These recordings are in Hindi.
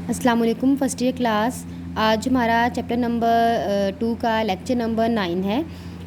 अस्सलाम वालेकुम फर्स्ट ईयर क्लास। आज हमारा चैप्टर नंबर 2 का लेक्चर नंबर 9 है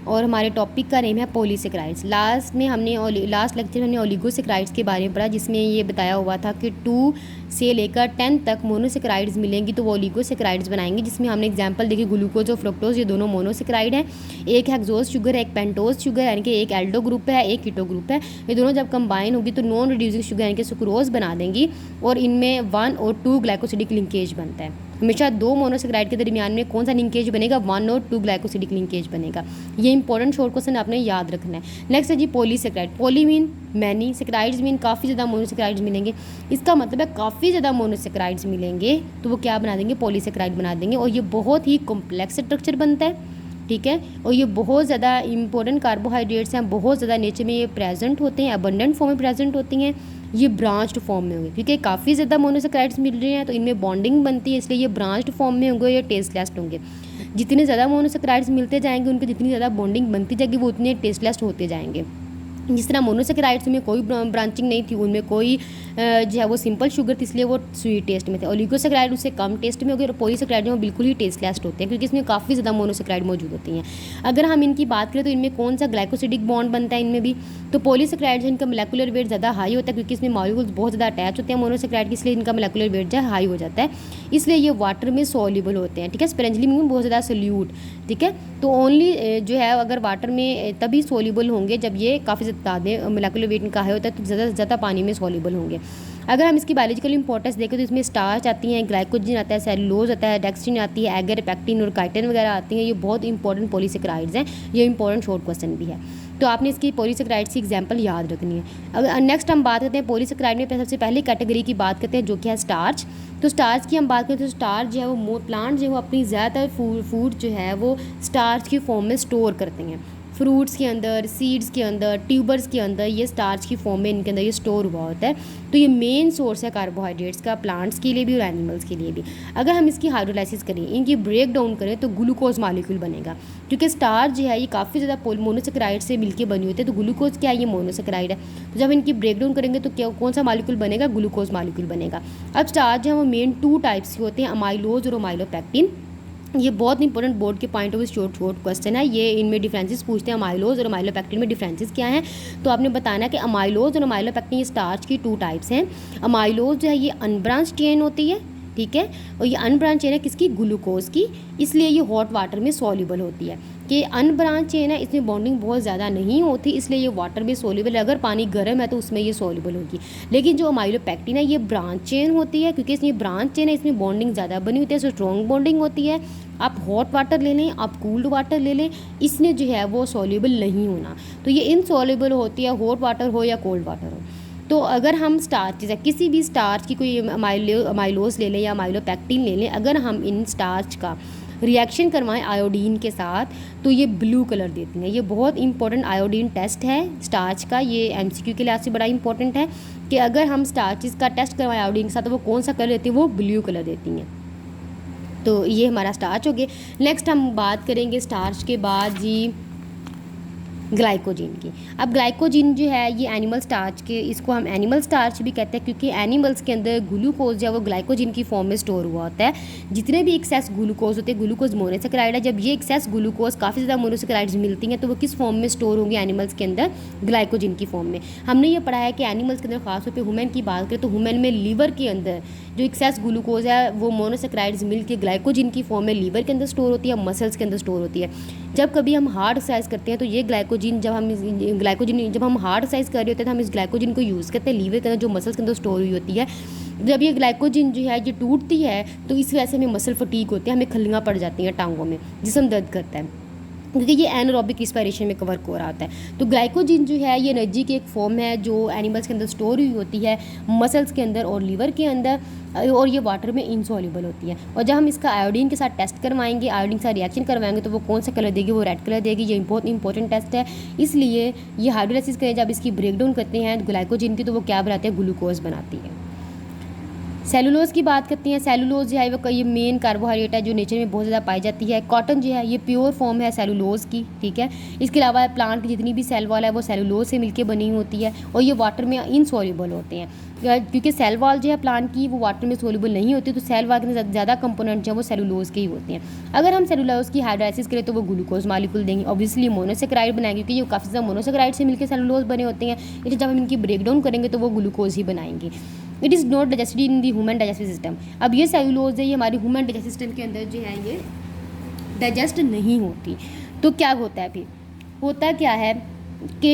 और हमारे टॉपिक का नेम है पॉलीसेक्राइड्स। लास्ट लेक्चर में हमने ओलिगोसेक्राइड्स के बारे में पढ़ा, जिसमें ये बताया हुआ था कि 2 से लेकर 10 तक मोनोसेक्राइड्स मिलेंगी तो वो ओलिगोसेक्राइड्स बनाएंगे, जिसमें हमने एग्जांपल देखी ग्लूकोज और फ्रुक्टोज, ये दोनों मोनोसेक्राइड हैं। एक हेक्सोज शुगर है, एक पेंटोज शुगर यानी कि एक एल्डो ग्रुप है, एक कीटो ग्रुप है। ये दोनों जब कंबाइन होगी तो नॉन रिड्यूसिंग शुगर यानी कि सुक्रोज बना देंगी और इनमें 1 और 2 ग्लाइकोसिडिक लिंकेज बनता है। हमेशा 2 मोनोसेक्राइड के दरमियान में कौन सा लिंकेज बनेगा? 1 और 2 ग्लाइकोसिडिक लिंकेज बनेगा। ये इंपॉर्टेंट शॉर्ट क्वेश्चन आपने याद रखना है। नेक्स्ट है जी polysaccharide. Poly mean many, saccharides mean काफ़ी ज़्यादा मोनोसेक्राइड्स मिलेंगे। इसका मतलब है काफ़ी ज़्यादा मोनोसेक्राइड्स मिलेंगे तो वो क्या बना देंगे? पॉलीसेक्राइड बना देंगे। और ये बहुत ही कॉम्प्लेक्स स्ट्रक्चर बनता है, ठीक है। और ये बहुत ज़्यादा इंपॉर्टेंट कार्बोहाइड्रेट्स हैं, बहुत ज़्यादा नेचर में ये प्रेजेंट होते हैं, अबंडेंट फॉर्म में प्रेजेंट होती हैं। ये ब्रांच्ड फॉर्म में होंगे क्योंकि काफ़ी ज़्यादा मोनोसेक्राइड्स मिल रहे हैं तो इनमें बॉन्डिंग बनती है, इसलिए ये ब्रांच्ड फॉर्म में होंगे, ये टेस्टलेस होंगे। जितने ज़्यादा मोनोसेक्राइड्स मिलते जाएंगे उनकी जितनी ज़्यादा बॉन्डिंग बनती जाएगी वो उतने टेस्टलेस होते जाएंगे। जिस तरह मोनोसेक्राइड्स में कोई ब्रांचिंग नहीं थी, उनमें कोई जो है वो सिंपल शुगर थी इसलिए वो स्वीट टेस्ट में थे। ओलिगोसेक्राइड उससे कम टेस्ट में हो गए और पॉलीसेक्राइड में वो बिल्कुल ही टेस्टलेस होते हैं क्योंकि इसमें काफ़ी ज़्यादा मोनोसेक्राइड मौजूद होती हैं। अगर हम इनकी बात करें तो इनमें कौन सा ग्लाइकोसिडिक बॉन्ड बनता है इनमें भी? तो पॉलीसेक्राइड इनका मोलेकुलर वेट ज़्यादा हाई होता है क्योंकि इसमें मॉलिक्यूल्स बहुत ज़्यादा अटैच होते हैं मोनोसेक्राइड की, इसलिए इनका मोलेकुलर वेट जो है हाई हो जाता है, इसलिए ये वाटर में सॉल्युबल होते हैं, ठीक है। स्पेरेंजली में बहुत ज़्यादा सोल्यूट, ठीक है। तो ओनली जो है अगर वाटर में तभी सॉल्युबल होंगे जब ये काफ़ी ज़्यादा मोलेकुलर वेट इनका हाई होता है तो ज़्यादा से ज़्यादा पानी में सॉल्युबल होंगे। अगर हम इसकी बायोलॉजिकल इंपॉर्टेंस देखें तो इसमें स्टार्च आती हैं, ग्लाइकोजन आता है, सेलुलोज आता है, डेक्स्ट्रिन आती है, एगर, पैक्टिन और काइटिन वगैरह आती हैं। ये बहुत इंपॉर्टेंट पॉलीसेक्राइड्स हैं, ये इंपॉर्टेंट शॉर्ट क्वेश्चन भी है, तो आपने इसकी पॉलीसेक्राइड्स की एग्जांपल याद रखनी है। अगर नेक्स्ट हम बात करते हैं पॉलीसेक्राइड में, सबसे पहले कैटेगरी की बात करते हैं जो कि है स्टार्च। तो स्टार्च की हम बात करें तो स्टार्च जो है वो प्लांट जो है वो अपनी ज़्यादातर फूड जो है वो स्टार्च की फॉर्म में स्टोर करते हैं। फ्रूट्स के अंदर, सीड्स के अंदर, ट्यूबर्स के अंदर ये स्टार्च की फॉर्म में इनके अंदर ये स्टोर हुआ होता है। तो ये मेन सोर्स है कार्बोहाइड्रेट्स का, प्लांट्स के लिए भी और एनिमल्स के लिए भी। अगर हम इसकी हाइड्रोलाइसिस करें, इनकी ब्रेक डाउन करें तो ग्लूकोज मॉलिक्यूल बनेगा क्योंकि स्टार्च जो है ये काफ़ी ज़्यादा मोनोसेक्राइड से मिलकर बनी होती है। तो ग्लूकोज क्या है? ये मोनोसेक्राइड है। तो जब इनकी ब्रेक डाउन करेंगे तो क्या कौन सा मॉलिक्यूल बनेगा? ग्लूकोज मॉलिक्यूल बनेगा। अब स्टार्च जो है वो मेन 2 टाइप्स के होते हैं, अमाइलोज और अमाइलोपेक्टिन। ये बहुत इंपॉर्टेंट बोर्ड के point of view short question है। ये इनमें डिफरेंसेस पूछते हैं, अमाइलोज और अमाइलोपेक्टिन में डिफरेंसेस क्या हैं। तो आपने बताना कि अमाइलोज और अमाइलोपेक्टिन ये स्टार्च की 2 टाइप्स हैं। अमाइलोज जो है ये अनब्रांच चेन होती है, ठीक है, और ये अनब्रांच चेन है किसकी? ग्लूकोज की, इसलिए ये हॉट वाटर में सॉल्युबल होती है। कि अनब्रांच चेन है इसमें बॉन्डिंग बहुत ज़्यादा नहीं होती, इसलिए ये वाटर में सॉल्युबल है। अगर पानी गर्म है तो उसमें ये सॉल्युबल होगी। लेकिन जो अमाइलोपेक्टिन है ये ब्रांच चेन होती है क्योंकि इसमें ब्रांच चेन है, इसमें बॉन्डिंग ज़्यादा बनी होती है, सो स्ट्रॉन्ग बॉन्डिंग होती है। आप हॉट वाटर ले लें, आप कूल्ड वाटर ले लें, इसमें जो है वो सॉल्युबल नहीं होना, तो ये इनसॉल्युबल होती है, हॉट वाटर हो या कोल्ड वाटर हो। तो अगर हम स्टार्च या किसी भी स्टार्च की कोई अमाइलोज ले लें या अमाइलोपेक्टिन ले लें, अगर हम इन स्टार्च का रिएक्शन करवाएं आयोडीन के साथ तो ये ब्लू कलर देती हैं। ये बहुत इंपॉर्टेंट आयोडीन टेस्ट है स्टार्च का, ये एमसीक्यू के लिहाज से बड़ा इंपॉर्टेंट है कि अगर हम स्टार्चेस का टेस्ट करवाएं आयोडीन के साथ तो वो कौन सा कलर देती है? वो ब्लू कलर देती हैं। तो ये हमारा स्टार्च हो गया। नेक्स्ट हम बात करेंगे स्टार्च के बाद जी ग्लाइकोजिन की। अब ग्लाइकोजिन जो है ये एनिमल स्टार्च के, इसको हम एनिमल स्टार्च भी कहते हैं क्योंकि एनिमल्स के अंदर ग्लूकोज जो है वो ग्लाइकोजिन की फॉर्म में स्टोर हुआ होता है। जितने भी एक्सेस ग्लूकोज होते हैं, ग्लूकोज मोनोसेक्राइड है, जब ये एक्सेस ग्लूकोज काफ़ी ज़्यादा मोनोसेक्राइड्स मिलती हैं तो वो किस फॉर्म में स्टोर होंगे? एनिमल्स के अंदर ग्लाइकोजिन की फॉर्म में। हमने ये पढ़ा है कि एनिमल्स के अंदर खासतौर पर ह्यूमन की बात करें तो ह्यूमन में लीवर के अंदर जो एक्सेस ग्लूकोज है वो मोनोसेक्राइड्स मिल के ग्लाइकोजिन की फॉर्म में लीवर के अंदर स्टोर होती है, मसल्स के अंदर स्टोर होती है। जब कभी हम हार्ड एक्सरसाइज करते हैं तो ये ग्लाइकोजिन जब हम हार्ड एक्सरसाइज कर रहे होते हैं तो हम इस ग्लाइकोजिन को यूज़ करते हैं लीवर के अंदर जो मसल्स के अंदर स्टोर हुई होती है। जब ये ग्लाइकोजिन जो है ये टूटती है तो इस वजह से हमें मसल फटीक होती है, हमें खल्लियाँ पड़ जाती हैं टांगों में, जिस्म दर्द करता है क्योंकि ये एनारोबिक रिस्पायरेशन में कवर हो रहा होता है। तो ग्लाइकोजिन जो है ये एनर्जी की एक फॉर्म है जो एनिमल्स के अंदर स्टोर हुई होती है, मसल्स के अंदर और लीवर के अंदर, और ये वाटर में इनसॉल्युबल होती है। और जब हम इसका आयोडीन के साथ टेस्ट करवाएंगे, आयोडीन के साथ रिएक्शन करवाएंगे तो वो कौन सा कलर देगी? वो रेड कलर देगी। ये बहुत इंपॉर्टेंट टेस्ट है, इसलिए ये हाइड्रोलाइसिस करें जब इसकी ब्रेक डाउन करते हैं ग्लाइकोजिन की तो वो क्या बनाते हैं? ग्लूकोज बनाती है। सेलुलोज की बात करते हैं। सेलुलोज जो है वो ये मेन कार्बोहाइड्रेट है जो नेचर में बहुत ज़्यादा पाई जाती है। कॉटन जो है ये प्योर फॉर्म है सेलुलोज की, ठीक है। इसके अलावा प्लांट की जितनी भी सेल वॉल है वो सेलुलोज से मिलकर बनी होती है और ये वाटर में इनसॉल्युबल होते हैं, क्योंकि सेल वॉल जो है प्लांट की वो वाटर में सोल्यूबल नहीं होती, तो सेल वॉल के ज़्यादा कंपोनेंट जो है वो सेलुलोज के ही होते हैं। अगर हम सेलुलोज की हाइड्राइसिस करें तो वो ग्लूकोज मालिक्यूल देंगे, ऑब्वियसली मोनोसेक्राइड बनाएंगे क्योंकि ये काफ़ी ज़्यादा मोनोसेक्राइड से मिलकर सेलुलोज बने होते हैं, इसलिए जब हम इनकी ब्रेक डाउन करेंगे तो वो ग्लूकोज ही बनाएंगे। It is not digested in the human digestive system. अब ये सेलुलोज है ये हमारे ह्यूमन डाइजेस्टिव सिस्टम के अंदर जो है ये डाइजेस्ट नहीं होती। तो क्या होता है फिर, होता क्या है कि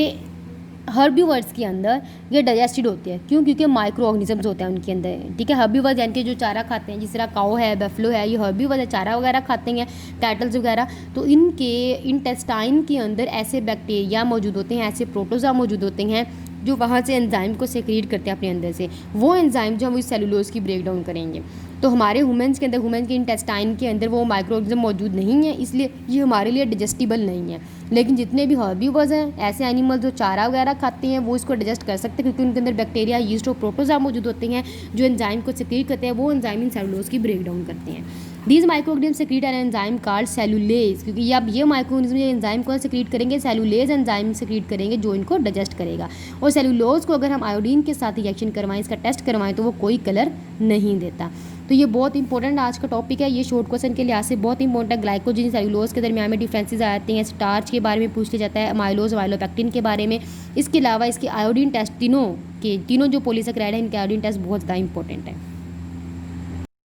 हर्बीवर्स के अंदर ये डाइजेस्टेड होते हैं। क्यों? क्योंकि माइक्रो ऑर्गेनिजम्स होते हैं उनके अंदर, ठीक है। हर्बीवर्स यानी कि जो चारा खाते हैं, जिस तरह काऊ है, बेफलो है, ये हर्बीवर्स है, चारा वगैरह खाते हैं, कैटल्स वगैरह। तो इनके इंटेस्टाइन के अंदर ऐसे बैक्टीरिया मौजूद होते हैं, ऐसे प्रोटोज़ोआ मौजूद होते हैं जो वहाँ से एंजाइम को सेक्रेट करते हैं अपने अंदर से। वो एंजाइम जो हम इस सेलुलोज की ब्रेक डाउन करेंगे। तो हमारे ह्यूमन्स के अंदर, ह्यूमन के इंटेस्टाइन के अंदर वो माइक्रो ऑर्गेनिज्म मौजूद नहीं है, इसलिए ये हमारे लिए डिजेस्टिबल नहीं है। लेकिन जितने भी हर्बीवर्स हैं, ऐसे एनिमल जो चारा वगैरह खाते हैं, वो इसको डिजेस्ट कर सकते हैं क्योंकि उनके अंदर बैक्टीरिया, यीस्ट और प्रोटोज़ोआ मौजूद होते हैं जो एंजाइम को सेक्रेट करते हैं। वो एंजाइम इन सेलुलोज की ब्रेक डाउन करते हैं। These microorganism secrete an enzyme called cellulase, क्योंकि अब ये माइक्रोऑर्गेनिज्म ये एंजाइम को सेक्रेट करेंगे, सेलुलेज एंजाइम सेक्रेट करेंगे जो इनको डाइजेस्ट करेगा। और सेलुलोज को अगर हम आयोडीन के साथ रिएक्शन करवाएं, इसका टेस्ट करवाएं, तो वो कोई कलर नहीं देता। तो ये बहुत इंपॉर्टेंट आज का टॉपिक है, ये शॉर्ट क्वेश्चन के लिहाज से बहुत इंपॉर्टेंट है। ग्लाइकोजन सेलुलोज के दरमियान में डिफरेंसेस आते हैं, स्टार्च के बारे में पूछ लिया जाता है, माइलोज माइलोपेक्टिन के बारे में। इसके अलावा इसके आयोडीन टेस्ट, तीनों जो पॉलीसेकेराइड है इनके आयोडीन टेस्ट बहुत ज़्यादा इंपॉर्टेंट है।